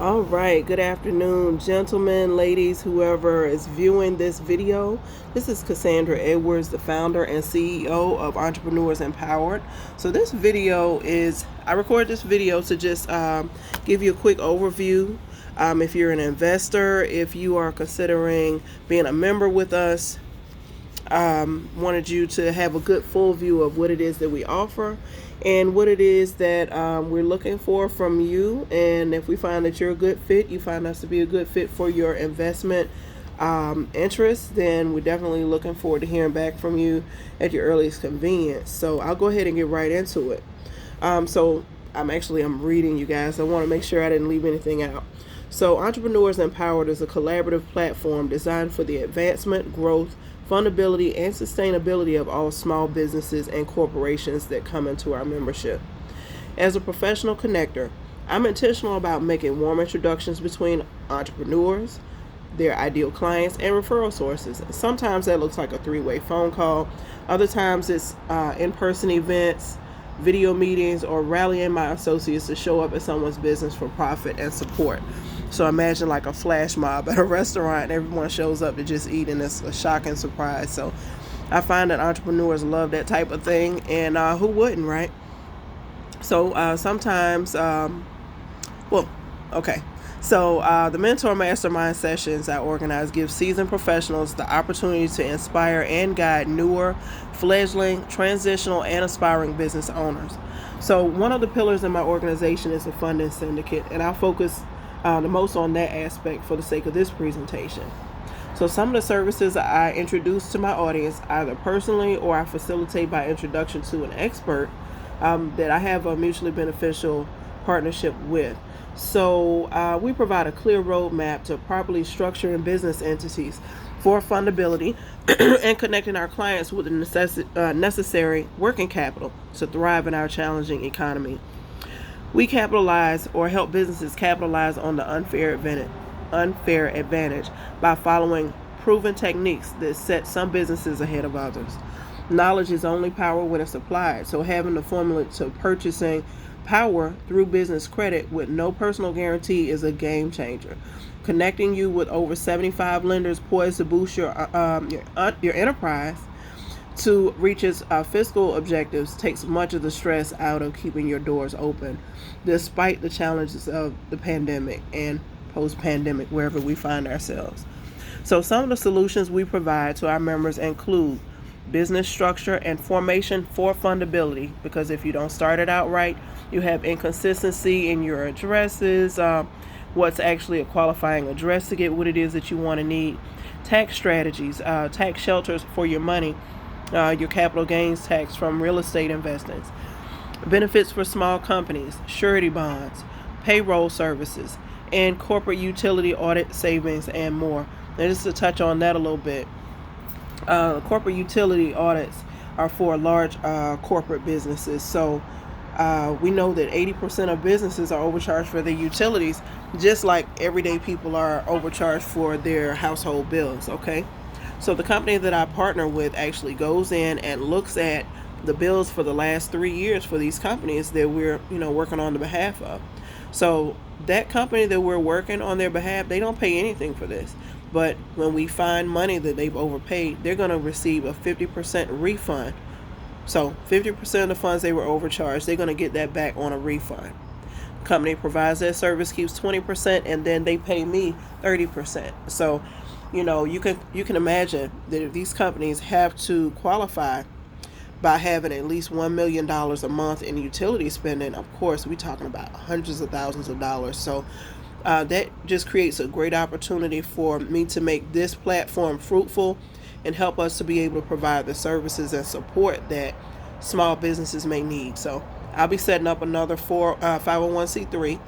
All right, good afternoon, gentlemen, ladies, whoever is viewing this video. This is Cassandra Edwards, the founder and CEO of Entrepreneurs Empowered. So this video I recorded this video to just give you a quick overview. If you're an investor, if you are considering being a member with us, wanted you to have a good full view of what it is that we offer and what it is that we're looking for from you. And if we find that you're a good fit, you find us to be a good fit for your investment interests, then we're definitely looking forward to hearing back from you at your earliest convenience. So I'll go ahead and get right into it. So I'm reading, you guys. I want to make sure I didn't leave anything out. So Entrepreneurs Empowered is a collaborative platform designed for the advancement, growth, fundability, and sustainability of all small businesses and corporations that come into our membership. As a professional connector, I'm intentional about making warm introductions between entrepreneurs, their ideal clients, and referral sources. Sometimes that looks like a three-way phone call. Other times it's in-person events, video meetings, or rallying my associates to show up at someone's business for profit and support. So imagine like a flash mob at a restaurant. Everyone shows up to just eat, and it's a shocking surprise. So I find that entrepreneurs love that type of thing, and who wouldn't, right? So sometimes, okay. So the Mentor Mastermind sessions I organize give seasoned professionals the opportunity to inspire and guide newer, fledgling, transitional, and aspiring business owners. So one of the pillars in my organization is a funding syndicate, and I'll focus the most on that aspect for the sake of this presentation. So some of the services I introduce to my audience, either personally or I facilitate by introduction to an expert that I have a mutually beneficial partnership with. So we provide a clear roadmap to properly structuring business entities for fundability and connecting our clients with the necessary working capital to thrive in our challenging economy. We capitalize or help businesses capitalize on the unfair advantage by following proven techniques that set some businesses ahead of others. Knowledge is only power when it's applied, so having the formula to purchasing power through business credit with no personal guarantee is a game changer. Connecting you with over 75 lenders poised to boost your enterprise to reach its fiscal objectives takes much of the stress out of keeping your doors open, despite the challenges of the pandemic and post-pandemic, wherever we find ourselves. So some of the solutions we provide to our members include business structure and formation for fundability, because if you don't start it out right, you have inconsistency in your addresses, what's actually a qualifying address to get what it is that you want to need, tax strategies, tax shelters for your money, your capital gains tax from real estate investments, benefits for small companies, surety bonds, payroll services, and corporate utility audit savings, and more. And just to touch on that a little bit, corporate utility audits are for large corporate businesses. So we know that 80% of businesses are overcharged for their utilities, just like everyday people are overcharged for their household bills, okay? So the company that I partner with actually goes in and looks at the bills for the last 3 years for these companies that we're, working on the behalf of. So that company that we're working on their behalf, they don't pay anything for this. But when we find money that they've overpaid, they're going to receive a 50% refund. So 50% of the funds they were overcharged, they're going to get that back on a refund. The company provides that service, keeps 20%, and then they pay me 30%. So you can imagine that if these companies have to qualify by having at least $1 million a month in utility spending, of course, we're talking about hundreds of thousands of dollars. So that just creates a great opportunity for me to make this platform fruitful and help us to be able to provide the services and support that small businesses may need. So I'll be setting up another 501c3.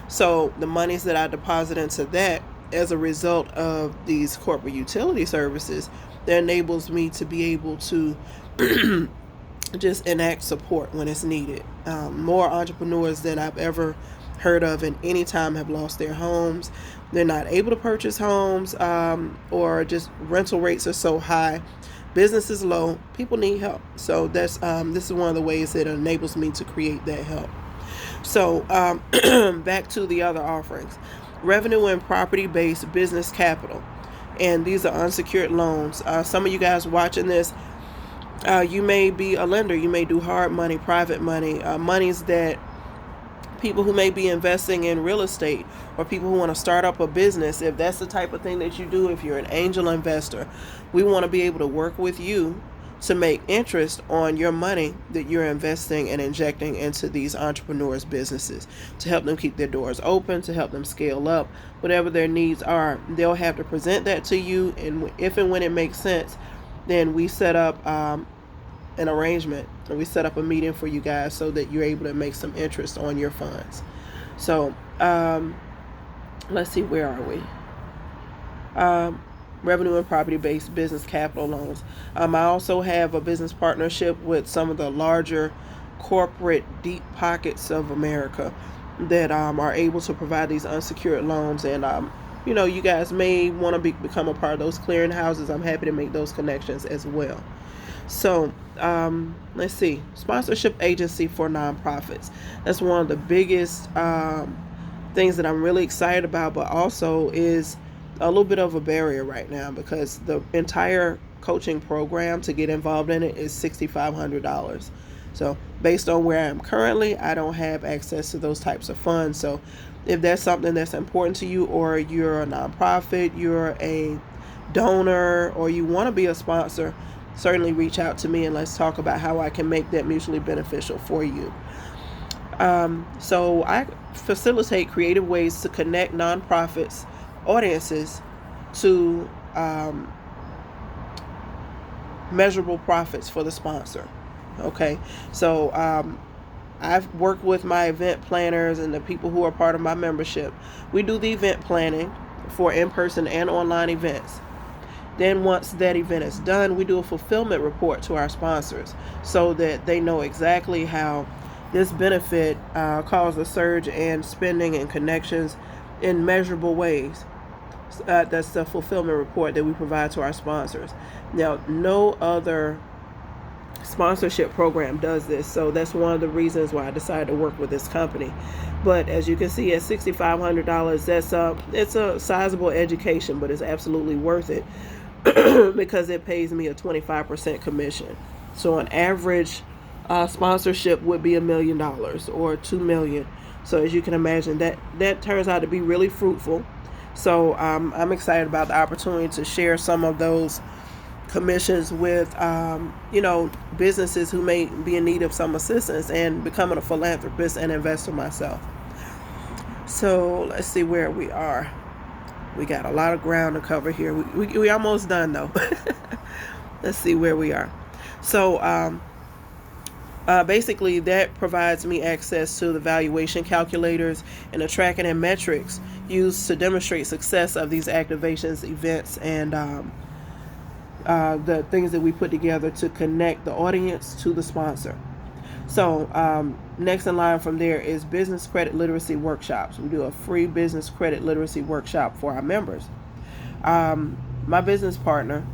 So the monies that I deposit into that as a result of these corporate utility services, that enables me to be able to just enact support when it's needed. More entrepreneurs than I've ever heard of in any time have lost their homes. They're not able to purchase homes, or just rental rates are so high. Business is low. People need help. So this is one of the ways that enables me to create that help. So back to the other offerings. Revenue and property-based business capital. And these are unsecured loans. Some of you guys watching this, you may be a lender. You may do hard money, private money, monies that people who may be investing in real estate, or people who want to start up a business. If that's the type of thing that you do, if you're an angel investor, we want to be able to work with you to make interest on your money that you're investing and injecting into these entrepreneurs' businesses, to help them keep their doors open, to help them scale up, whatever their needs are. They'll have to present that to you, and if and when it makes sense, then we set up an arrangement, or we set up a meeting for you guys so that you're able to make some interest on your funds. So let's see, where are we? Revenue and property-based business capital loans. I also have a business partnership with some of the larger corporate deep pockets of America that are able to provide these unsecured loans. And you guys may want to become a part of those clearinghouses. I'm happy to make those connections as well. So let's see, sponsorship agency for nonprofits. That's one of the biggest things that I'm really excited about, but also is a little bit of a barrier right now, because the entire coaching program to get involved in it is $6,500. So based on where I am currently, I don't have access to those types of funds. So if that's something that's important to you, or you're a nonprofit, you're a donor, or you want to be a sponsor, certainly reach out to me and let's talk about how I can make that mutually beneficial for you. So I facilitate creative ways to connect nonprofits audiences to measurable profits for the sponsor. Okay, so I've worked with my event planners and the people who are part of my membership. We do the event planning for in-person and online events. Then once that event is done, we do a fulfillment report to our sponsors so that they know exactly how this benefit caused a surge in spending and connections in measurable ways. That's the fulfillment report that we provide to our sponsors. Now, no other sponsorship program does this, so that's one of the reasons why I decided to work with this company. But as you can see, at $6,500, it's a sizable education, but it's absolutely worth it because it pays me a 25% commission. So an average sponsorship would be $1 million or $2 million. So as you can imagine, that turns out to be really fruitful. So I'm excited about the opportunity to share some of those commissions with businesses who may be in need of some assistance, and becoming a philanthropist and investor myself. So let's see where we are. We got a lot of ground to cover here. We almost done though. Let's see where we are. So basically that provides me access to the valuation calculators and the tracking and metrics used to demonstrate success of these activations, events, and the things that we put together to connect the audience to the sponsor. So next in line from there is business credit literacy workshops. We do a free business credit literacy workshop for our members. My business partner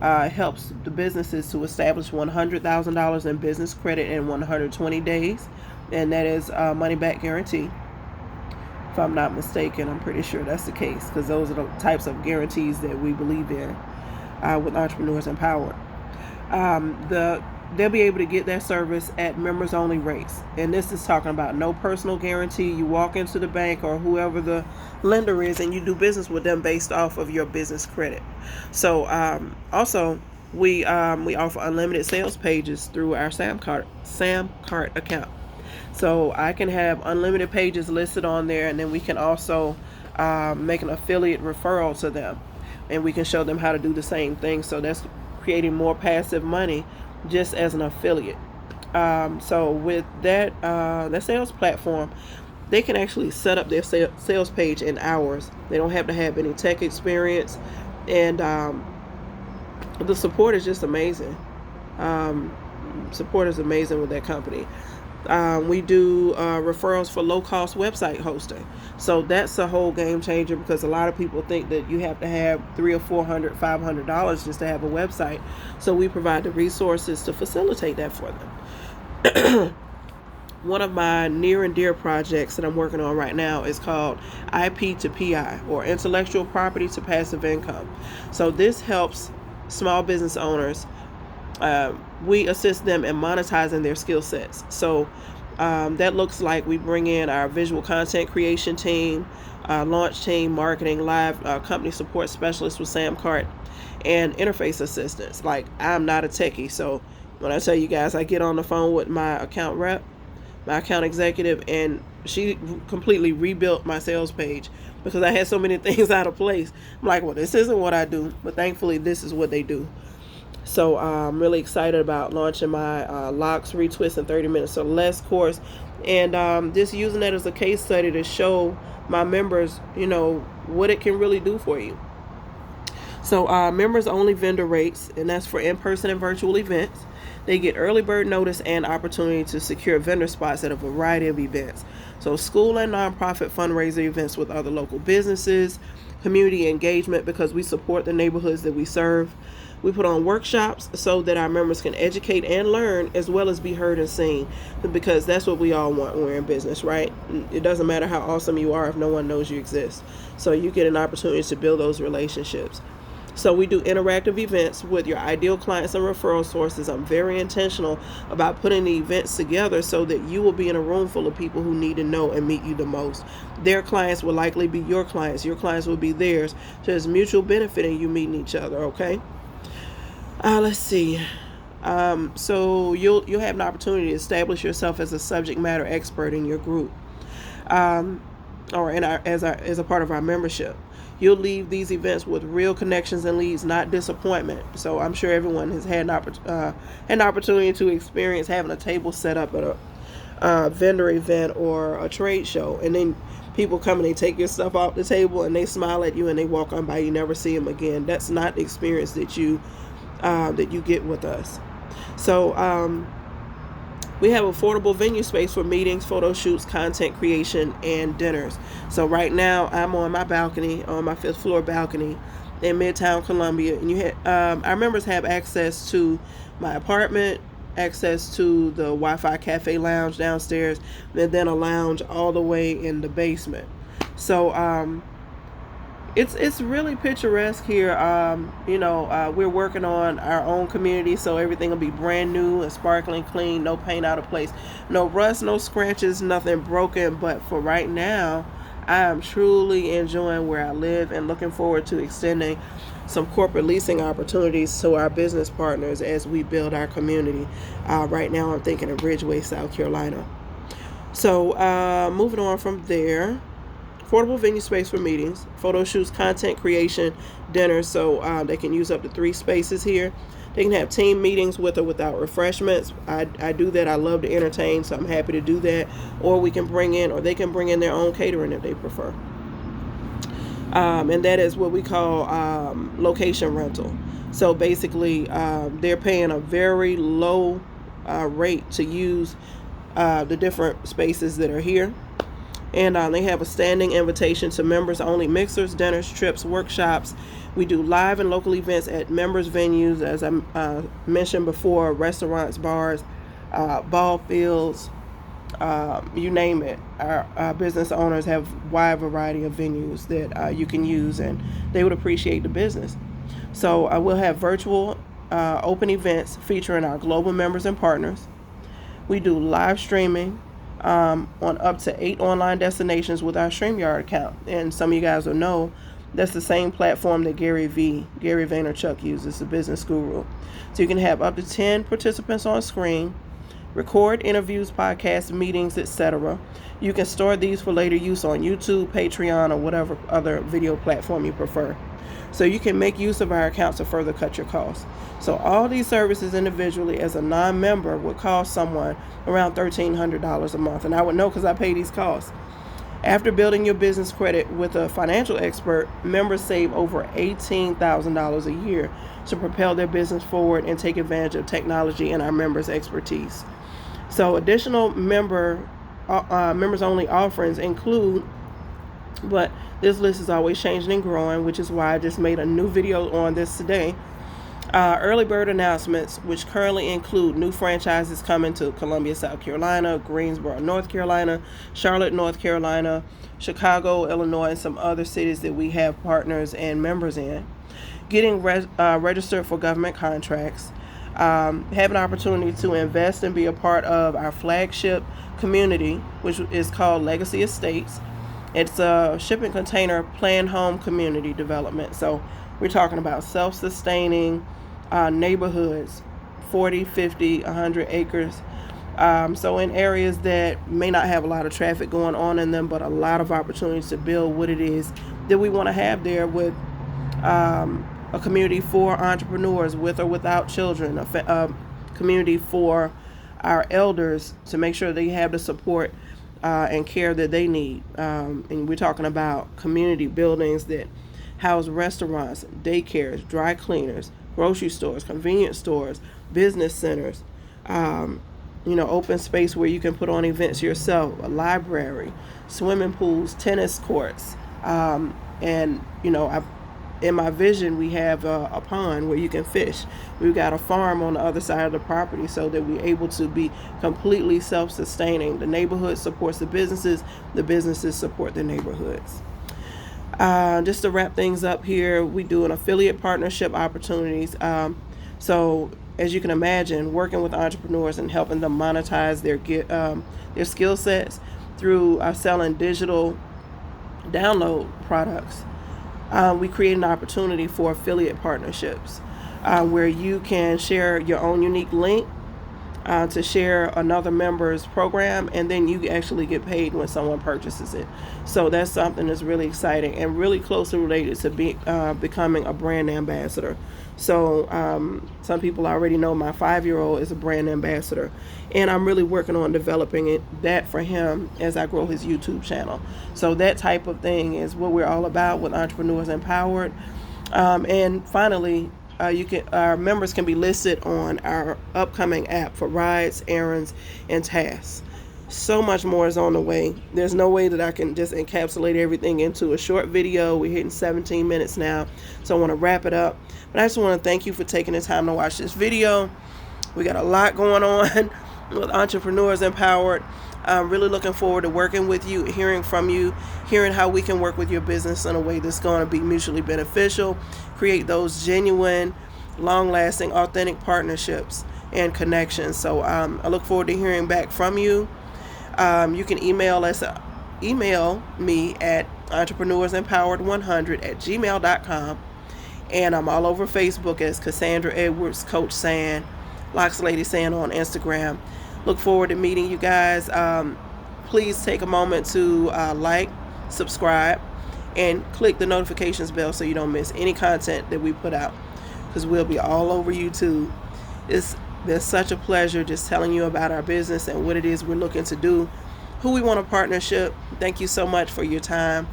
helps the businesses to establish $100,000 in business credit in 120 days, and that is a money-back guarantee. If I'm not mistaken, I'm pretty sure that's the case, because those are the types of guarantees that we believe in with Entrepreneurs Empowered. They'll be able to get that service at members-only rates, and this is talking about no personal guarantee. You walk into the bank or whoever the lender is, and you do business with them based off of your business credit. So also we offer unlimited sales pages through our Samcart account. So I can have unlimited pages listed on there, and then we can also make an affiliate referral to them, and we can show them how to do the same thing. So that's creating more passive money just as an affiliate. So with that sales platform, they can actually set up their sales page in hours. They don't have to have any tech experience, and the support is just amazing. Support is amazing with that company. We do referrals for low-cost website hosting. So that's a whole game changer, because a lot of people think that you have to have $300 or $400, $500 just to have a website. So we provide the resources to facilitate that for them. One of my near and dear projects that I'm working on right now is called IP to PI, or intellectual property to passive income. So this helps small business owners. We assist them in monetizing their skill sets. So that looks like we bring in our visual content creation team, launch team, marketing, live company support specialist with Samcart, and interface assistants. Like, I'm not a techie, so when I tell you guys, I get on the phone with my account rep, my account executive, and she completely rebuilt my sales page because I had so many things out of place. I'm like, well, this isn't what I do, but thankfully this is what they do. So I'm really excited about launching my locks, retwist in 30 minutes or less course, and just using that as a case study to show my members, what it can really do for you. So members only vendor rates, and that's for in-person and virtual events. They get early bird notice and opportunity to secure vendor spots at a variety of events. So school and nonprofit fundraiser events with other local businesses, community engagement because we support the neighborhoods that we serve. We put on workshops so that our members can educate and learn as well as be heard and seen, because that's what we all want when we're in business, right? It doesn't matter how awesome you are if no one knows you exist. So you get an opportunity to build those relationships. So we do interactive events with your ideal clients and referral sources. I'm very intentional about putting the events together so that you will be in a room full of people who need to know and meet you the most. Their clients will likely be your clients. Your clients will be theirs. So there's mutual benefit in you meeting each other, okay? Let's see. So you'll have an opportunity to establish yourself as a subject matter expert in your group, or as a part of our membership. You'll leave these events with real connections and leads, not disappointment. So I'm sure everyone has had an opportunity to experience having a table set up at a vendor event or a trade show, and then people come and they take your stuff off the table and they smile at you and they walk on by. You never see them again. That's not the experience that you get with us. So we have affordable venue space for meetings, photo shoots, content creation, and dinners. So right now I'm on my balcony, on my 5th floor balcony in Midtown Columbia, and our members have access to my apartment, access to the Wi-Fi cafe lounge downstairs, and then a lounge all the way in the basement. So it's really picturesque here. We're working on our own community, so everything will be brand new and sparkling clean, no paint out of place, no rust, no scratches, nothing broken. But for right now, I am truly enjoying where I live and looking forward to extending some corporate leasing opportunities to our business partners as we build our community. Right now, I'm thinking of Ridgeway, South Carolina. So moving on from there. Affordable venue space for meetings, photo shoots, content creation, dinners, so they can use up to 3 spaces here. They can have team meetings with or without refreshments. I do that. I love to entertain, so I'm happy to do that. Or they can bring in their own catering if they prefer. And that is what we call location rental. So basically, they're paying a very low rate to use the different spaces that are here. And they have a standing invitation to members only mixers, dinners, trips, workshops. We do live and local events at members' venues, as I mentioned before, restaurants, bars, ball fields, you name it. Our business owners have a wide variety of venues that you can use, and they would appreciate the business. So we'll have virtual open events featuring our global members and partners. We do live streaming on up to 8 online destinations with our StreamYard account. And some of you guys will know that's the same platform that Gary Vaynerchuk uses, the business guru. So you can have up to 10 participants on screen, record interviews, podcasts, meetings, etc. You can store these for later use on YouTube, Patreon, or whatever other video platform you prefer. So you can make use of our accounts to further cut your costs. So all these services individually as a non-member would cost someone around $1,300 a month. And I would know because I pay these costs. After building your business credit with a financial expert, members save over $18,000 a year to propel their business forward and take advantage of technology and our members' expertise. So additional members only offerings include, but this list is always changing and growing, which is why I just made a new video on this today. Early bird announcements, which currently include new franchises coming to Columbia, South Carolina, Greensboro, North Carolina, Charlotte, North Carolina, Chicago, Illinois, and some other cities that we have partners and members in. Getting registered for government contracts, have an opportunity to invest and be a part of our flagship community, which is called Legacy Estates. It's a shipping container planned home community development. So we're talking about self-sustaining neighborhoods, 40, 50, 100 acres. So in areas that may not have a lot of traffic going on in them, but a lot of opportunities to build what it is that we want to have there, with a community for entrepreneurs with or without children, a community for our elders to make sure they have the support and care that they need. And we're talking about community buildings that house restaurants, daycares, dry cleaners, grocery stores, convenience stores, business centers, open space where you can put on events yourself, a library, swimming pools, tennis courts, and in my vision, we have a pond where you can fish. We've got a farm on the other side of the property so that we're able to be completely self-sustaining. The neighborhood supports the businesses support the neighborhoods. Just to wrap things up here, we do an affiliate partnership opportunities. So as you can imagine, working with entrepreneurs and helping them monetize their skill sets through selling digital download products. We create an opportunity for affiliate partnerships where you can share your own unique link to share another member's program, and then you actually get paid when someone purchases it. So that's something that's really exciting and really closely related to becoming a brand ambassador. So some people already know my 5-year-old is a brand ambassador, and I'm really working on developing that for him as I grow his YouTube channel. So that type of thing is what we're all about with Entrepreneurs Empowered. And finally, our members can be listed on our upcoming app for rides, errands, and tasks. So much more is on the way. There's no way that I can just encapsulate everything into a short video. We're hitting 17 minutes now, so I want to wrap it up. But I just want to thank you for taking the time to watch this video. We got a lot going on with Entrepreneurs Empowered. I'm really looking forward to working with you, hearing from you, hearing how we can work with your business in a way that's going to be mutually beneficial, create those genuine, long-lasting, authentic partnerships and connections. So I look forward to hearing back from you. You can email me at entrepreneursempowered100@gmail.com, and I'm all over Facebook as Cassandra Edwards, Coach San, Locks Lady San on Instagram. Look forward to meeting you guys. Please take a moment to like, subscribe, and click the notifications bell so you don't miss any content that we put out, because we'll be all over YouTube. It's been such a pleasure just telling you about our business and what it is we're looking to do, who we want to partnership. Thank you so much for your time.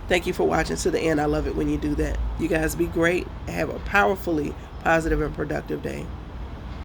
Thank you for watching to the end. I love it when you do that. You guys be great. Have a powerfully positive and productive day.